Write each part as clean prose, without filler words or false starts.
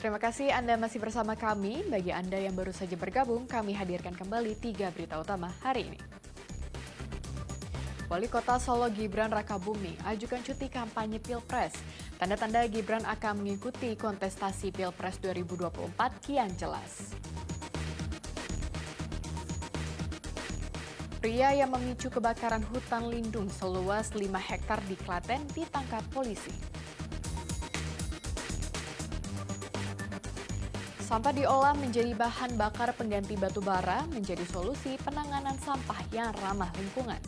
Terima kasih Anda masih bersama kami. Bagi Anda yang baru saja bergabung, kami hadirkan kembali 3 berita utama hari ini. Wali Kota Solo Gibran Rakabuming ajukan cuti kampanye Pilpres. Tanda-tanda Gibran akan mengikuti kontestasi Pilpres 2024 kian jelas. Pria yang memicu kebakaran hutan lindung seluas 5 hektar di Klaten ditangkap polisi. Sampah diolah menjadi bahan bakar pengganti batu bara menjadi solusi penanganan sampah yang ramah lingkungan.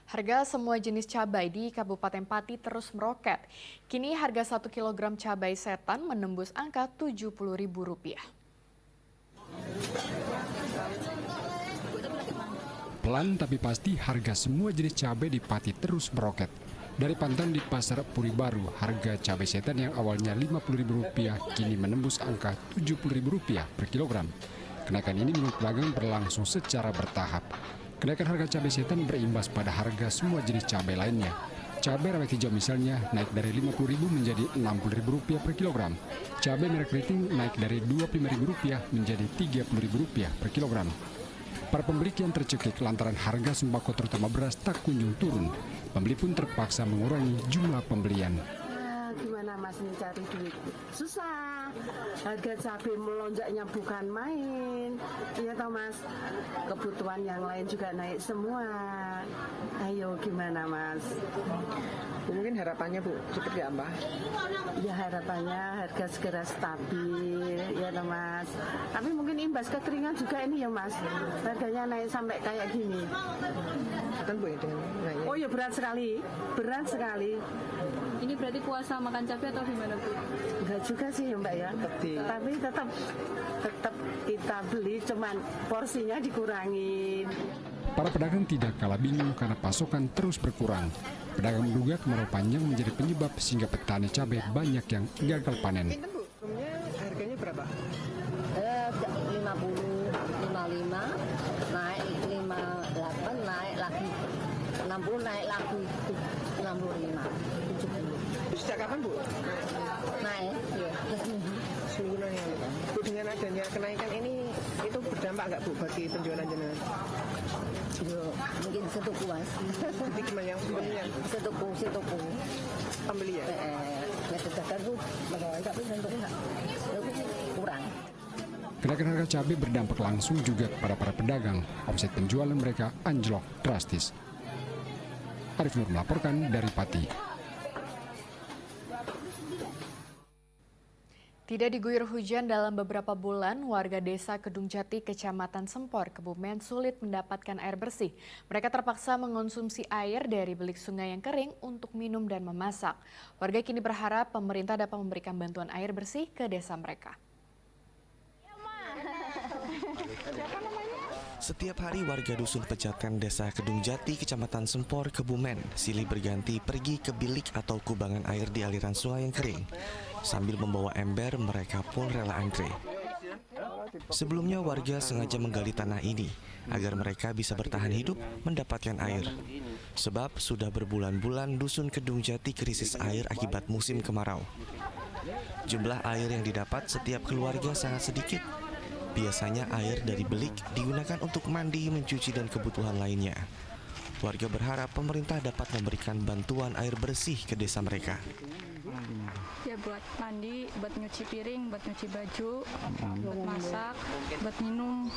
Harga semua jenis cabai di Kabupaten Pati terus meroket. Kini harga 1 kg cabai setan menembus angka Rp70.000. Pelan tapi pasti harga semua jenis cabai di Pati terus meroket. Dari pantauan di Pasar Puri Baru, harga cabai setan yang awalnya Rp50.000 kini menembus angka Rp70.000 per kilogram. Kenaikan ini menurut pedagang berlangsung secara bertahap. Kenaikan harga cabai setan berimbas pada harga semua jenis cabai lainnya. Cabai rawit hijau misalnya naik dari Rp50.000 menjadi Rp60.000 per kilogram. Cabai merah keriting naik dari Rp25.000 menjadi Rp30.000 per kilogram. Para pembeli kian tercekik lantaran harga sembako terutama beras tak kunjung turun. Pembeli pun terpaksa mengurangi jumlah pembelian. Gimana Mas mencari duit? Susah. Harga cabai melonjaknya bukan main. Iya toh Mas. Kebutuhan yang lain juga naik semua. Ayo gimana Mas? Mungkin harapannya Bu, cepat diambah. Ya harapannya harga segera stabil ya toh Mas. Tapi mungkin imbas kekeringan juga ini ya Mas. Harganya naik sampai kayak gini. Kan Bu itu naiknya. Oh ya berat sekali. Berat sekali. Ini berarti puasa makan cabai atau gimana Bu? Enggak juga sih ya Mbak ya. Tapi tetap kita beli cuman porsinya dikurangin. Para pedagang tidak kalah bingung karena pasokan terus berkurang. Pedagang menduga kemarau panjang menjadi penyebab sehingga petani cabai banyak yang gagal panen. Sebelumnya harganya berapa? 50, 55, naik 58, naik lagi 60, naik lagi 65, 70. Sejak kapan Bu? Naik, ya. Semingguan yang lalu. Bu, dengan adanya kenaikan ini itu berdampak nggak Bu bagi penjualan jenengan? Yo, mungkin setuku Mas. Jadi gimana yang pembelinya? Setuku. Pembeli ya? Ya tetap Bu, bagaimana tapi tentu enggak. Kurang. Kenaikan harga cabai berdampak langsung juga kepada para pedagang. Omset penjualan mereka anjlok drastis. Arif Nur melaporkan dari Pati. Tidak diguyur hujan dalam beberapa bulan, warga desa Kedung Jati, Kecamatan Sempor, Kebumen sulit mendapatkan air bersih. Mereka terpaksa mengonsumsi air dari belik sungai yang kering untuk minum dan memasak. Warga kini berharap pemerintah dapat memberikan bantuan air bersih ke desa mereka. Setiap hari warga dusun Pejaten Desa Kedung Jati, Kecamatan Sempor, Kebumen silih berganti pergi ke bilik atau kubangan air di aliran sungai yang kering. Sambil membawa ember, mereka pun rela antre. Sebelumnya warga sengaja menggali tanah ini agar mereka bisa bertahan hidup mendapatkan air. Sebab sudah berbulan-bulan dusun Kedung Jati krisis air akibat musim kemarau. Jumlah air yang didapat setiap keluarga sangat sedikit. Biasanya air dari belik digunakan untuk mandi, mencuci, dan kebutuhan lainnya. Warga berharap pemerintah dapat memberikan bantuan air bersih ke desa mereka. Ya buat mandi, buat nyuci piring, buat nyuci baju, buat masak, buat minum.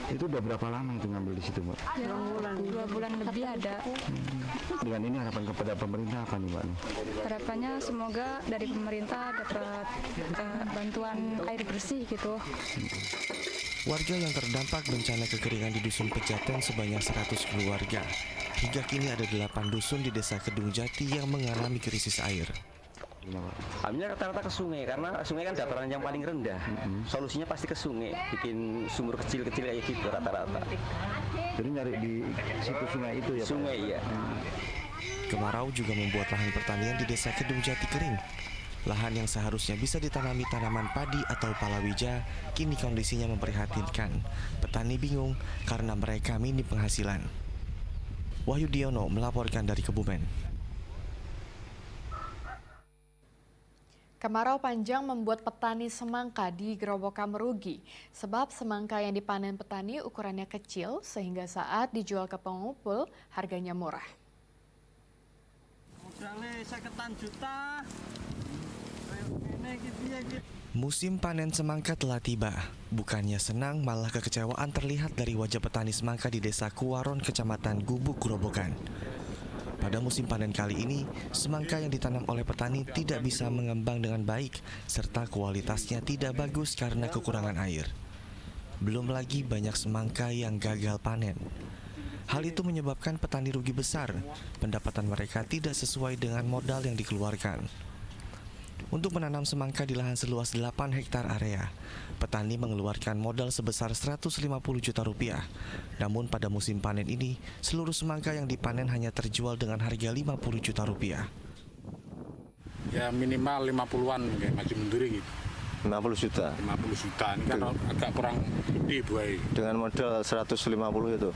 Itu udah berapa lama itu ngambil di situ, Mbak? Ya, 2 bulan lebih ada. Dengan ini harapan kepada pemerintah apa nih, Mbak? Harapannya semoga dari pemerintah dapat bantuan air bersih gitu. Warga yang terdampak bencana kekeringan di Dusun Pejaten sebanyak 100 keluarga. Hingga kini ada 8 dusun di Desa Kedung Jati yang mengalami krisis air. Akhirnya rata-rata ke sungai, karena sungai kan dataran yang paling rendah. Solusinya pasti ke sungai, bikin sumur kecil-kecil kayak gitu rata-rata. Jadi nyari di situ sungai itu ya, Pak? Sungai, iya. Kemarau juga membuat lahan pertanian di Desa Kedung Jati kering. Lahan yang seharusnya bisa ditanami tanaman padi atau palawija, kini kondisinya memprihatinkan. Petani bingung karena mereka minim penghasilan. Wahyu Diono melaporkan dari Kebumen. Kemarau panjang membuat petani semangka di Gerobokan merugi, sebab semangka yang dipanen petani ukurannya kecil sehingga saat dijual ke pengumpul harganya murah. Musim panen semangka telah tiba. Bukannya senang, malah kekecewaan terlihat dari wajah petani semangka di Desa Kuwaron, Kecamatan Gubuk, Gerobokan. Pada musim panen kali ini, semangka yang ditanam oleh petani tidak bisa mengembang dengan baik, serta kualitasnya tidak bagus karena kekurangan air. Belum lagi banyak semangka yang gagal panen. Hal itu menyebabkan petani rugi besar. Pendapatan mereka tidak sesuai dengan modal yang dikeluarkan. Untuk menanam semangka di lahan seluas 8 hektar area, petani mengeluarkan modal sebesar 150 juta rupiah. Namun pada musim panen ini, seluruh semangka yang dipanen hanya terjual dengan harga 50 juta rupiah. Ya minimal 50-an kayak macam menduri gitu. 50 juta. 50 juta ini kan agak kurang gede buai. Dengan modal 150 itu.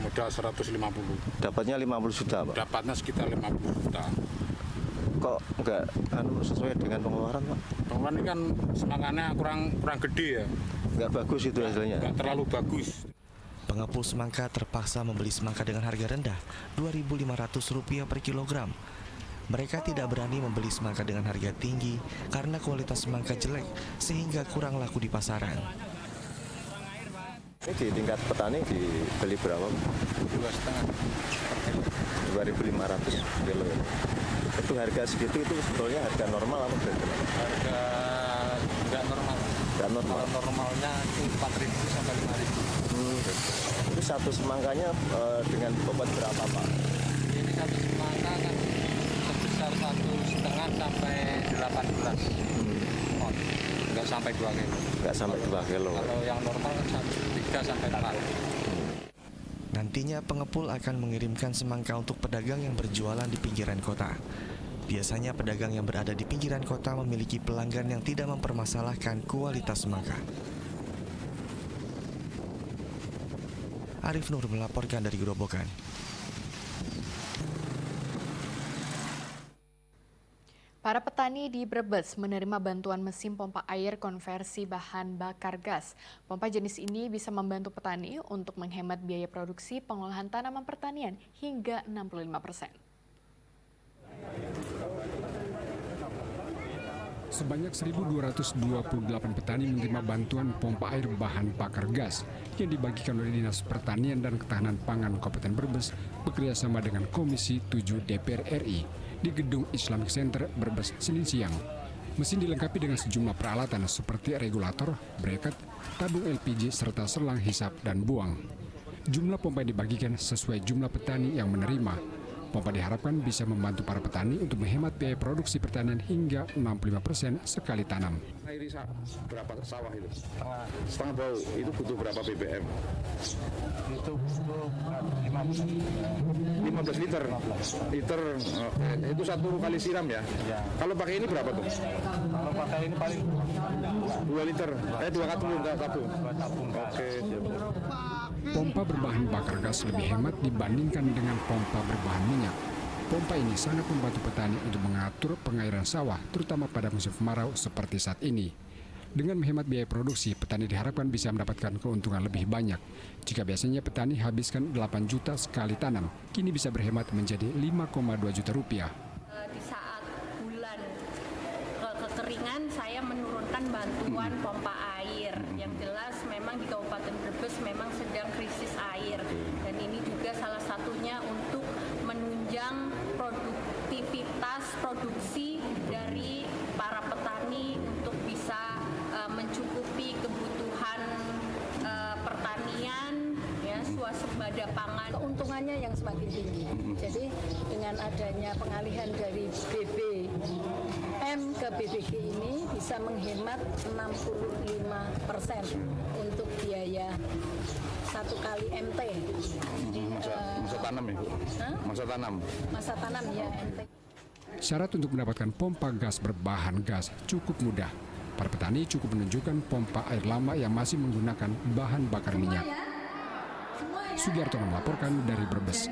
Modal 150. Dapatnya 50 juta, Pak. Dapatnya sekitar 50 juta. Kok enggak sesuai dengan pengeluaran, Pak? Pengeluaran ini kan semangkanya kurang gede ya. Enggak bagus itu hasilnya. Enggak terlalu bagus. Pengepul semangka terpaksa membeli semangka dengan harga rendah, Rp2.500 per kilogram. Mereka tidak berani membeli semangka dengan harga tinggi karena kualitas semangka jelek sehingga kurang laku di pasaran. Ini di tingkat petani dibeli berapa? 2,5 kilo. Itu harga segitu itu sebetulnya harga normal apa berarti? Harga nggak normal. Nggak normal. Kalau normalnya itu 4.000 sampai 5.000. Itu satu semangkanya dengan bobot berapa, Pak? Ini satu semangka kan sebesar 1,5 sampai 18 ton. Nggak sampai 2 kilo. Nggak sampai 2 kilo. Kalau yang normal kan 3 sampai 4. Nantinya pengepul akan mengirimkan semangka untuk pedagang yang berjualan di pinggiran kota. Biasanya pedagang yang berada di pinggiran kota memiliki pelanggan yang tidak mempermasalahkan kualitas semangka. Arif Nur melaporkan dari Gerobokan. Para petani di Brebes menerima bantuan mesin pompa air konversi bahan bakar gas. Pompa jenis ini bisa membantu petani untuk menghemat biaya produksi pengolahan tanaman pertanian hingga 65%. Sebanyak 1.228 petani menerima bantuan pompa air bahan bakar gas yang dibagikan oleh Dinas Pertanian dan Ketahanan Pangan Kabupaten Brebes bekerjasama dengan Komisi 7 DPR RI di Gedung Islamic Center Brebes Senin siang. Mesin dilengkapi dengan sejumlah peralatan seperti regulator, bracket, tabung LPG serta selang hisap dan buang. Jumlah pompa yang dibagikan sesuai jumlah petani yang menerima. Pompa diharapkan bisa membantu para petani untuk menghemat biaya produksi pertanian hingga 65% sekali tanam. Airi berapa sawah itu? Setengah bau. Itu butuh berapa BBM? Itu 15 liter. Itu satu kali siram ya? Ya. Kalau pakai ini berapa tuh? Kalau pakai ini paling 2 liter. 2 tabung. 2 tabung. Oke. Pompa berbahan bakar gas lebih hemat dibandingkan dengan pompa berbahan minyak. Pompa ini sangat membantu petani untuk mengatur pengairan sawah, terutama pada musim kemarau seperti saat ini. Dengan menghemat biaya produksi, petani diharapkan bisa mendapatkan keuntungan lebih banyak. Jika biasanya petani habiskan 8 juta sekali tanam, kini bisa berhemat menjadi 5,2 juta rupiah. Di saat bulan kekeringan, saya menurunkan bantuan pompa air. Yang jelas memang di Kabupaten Brebes memang sedang krisis air. Dan ini juga salah satunya untuk menunjang produktivitas produksi dari para petani untuk bisa mencukupi kebutuhan pertanian, ya, swasembada pangan. Keuntungannya yang semakin tinggi. Jadi dengan adanya pengalihan dari BBM ke BBG ini bisa menghemat 65% untuk biaya satu kali MT. Masa tanam ya, Bu? Hah? Masa tanam. Masa tanam ya MT. Syarat untuk mendapatkan pompa gas berbahan gas cukup mudah. Para petani cukup menunjukkan pompa air lama yang masih menggunakan bahan bakar minyak. Sugiarto melaporkan dari Brebes.